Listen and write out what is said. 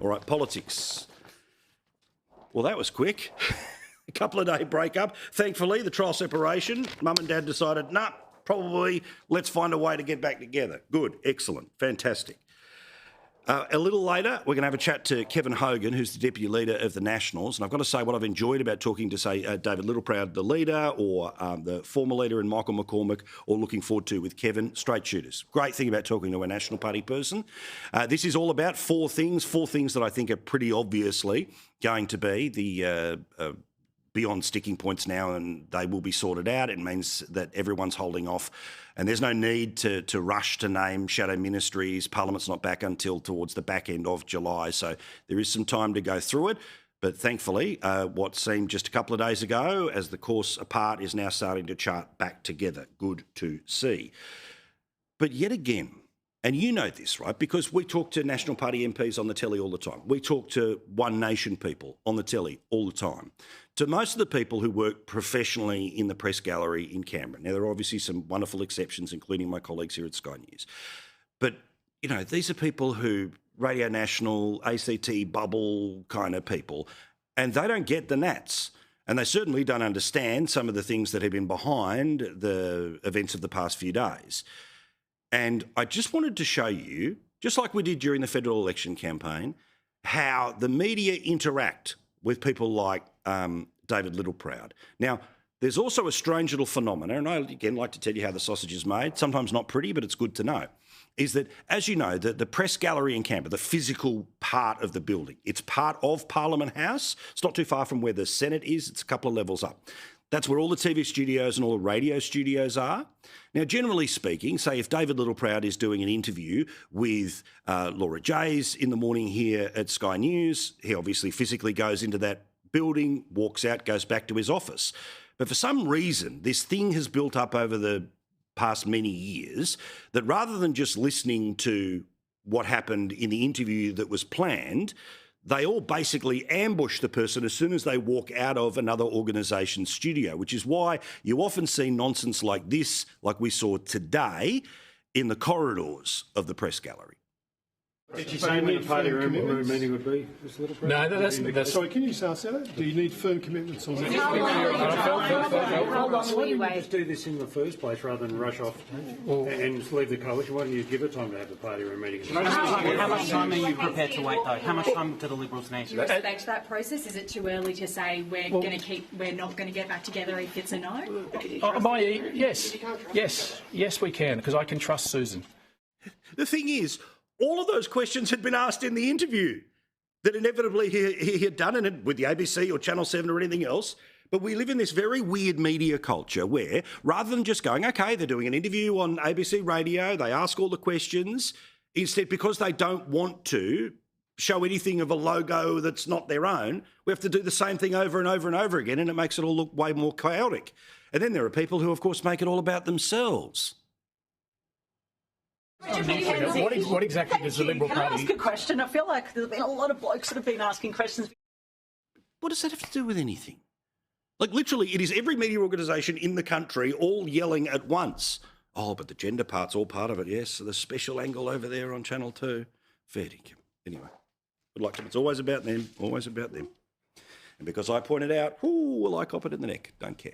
All right, politics. Well, that was quick. A couple of day breakup. Thankfully, the trial separation, Mum and Dad decided, nah, probably let's find a way to get back together. Good, excellent, fantastic. A little later, we're going to have a chat to Kevin Hogan, who's the Deputy Leader of the Nationals. And I've got to say what I've enjoyed about talking to, say, David Littleproud, the leader, or the former leader, and Michael McCormack, or looking forward to with Kevin, straight shooters. Great thing about talking to a National Party person. This is all about four things that I think are pretty obviously going to be the beyond sticking points now, and they will be sorted out. It means that everyone's holding off, and there's no need to rush to name shadow ministries. Parliament's not back until towards the back end of July, so there is some time to go through it. But thankfully, what seemed just a couple of days ago as the course apart is now starting to chart back together. Good to see. But yet again, and you know this, right, because we talk to National Party MPs on the telly all the time. We talk to One Nation people on the telly all the time. To most of the people who work professionally in the press gallery in Canberra. Now, there are obviously some wonderful exceptions, including my colleagues here at Sky News. But, you know, these are people who, Radio National, ACT, bubble kind of people, and they don't get the nats. And they certainly don't understand some of the things that have been behind the events of the past few days. And I just wanted to show you, just like we did during the federal election campaign, how the media interact with people like David Littleproud. Now, there's also a strange little phenomenon, and I, again, like to tell you how the sausage is made, sometimes not pretty, but it's good to know, is that, as you know, the press gallery in Canberra, the physical part of the building, it's part of Parliament House. It's not too far from where the Senate is. It's a couple of levels up. That's where all the TV studios and all the radio studios are. Now, generally speaking, say if David Littleproud is doing an interview with Laura Jays in the morning here at Sky News, he obviously physically goes into that building, walks out, goes back to his office. But for some reason, this thing has built up over the past many years that rather than just listening to what happened in the interview that was planned, they all basically ambush the person as soon as they walk out of another organisation's studio, which is why you often see nonsense like this, like we saw today, in the corridors of the press gallery. Did you say when the party room meeting would be? No, that's... Sorry, can you just answer that? Do you need firm commitments on that? Hold on, why don't you just do this in the first place rather than rush off and leave the coalition? Why don't you give it time to have the party room meeting? How much time are you prepared to wait, though? How much time do the Liberals need? Do you respect that process? Is it too early to say we're not going to get back together if it's a no? Yes, we can, because I can trust Susan. The thing is, all of those questions had been asked in the interview that inevitably he had done it with the ABC or Channel 7 or anything else. But we live in this very weird media culture where rather than just going, OK, they're doing an interview on ABC radio, they ask all the questions, instead, because they don't want to show anything of a logo that's not their own, we have to do the same thing over and over and over again, and it makes it all look way more chaotic. And then there are people who, of course, make it all about themselves. What exactly does the Liberal Party... Can I ask a question? I feel like there's been a lot of blokes that have been asking questions. What does that have to do with anything? Like, literally, it is every media organisation in the country all yelling at once. Oh, but the gender part's all part of it, yes. The special angle over there on Channel 2. Fair dinkum. Anyway, good luck to them. It's always about them, always about them. And because I pointed out, ooh, well, I cop it in the neck. Don't care.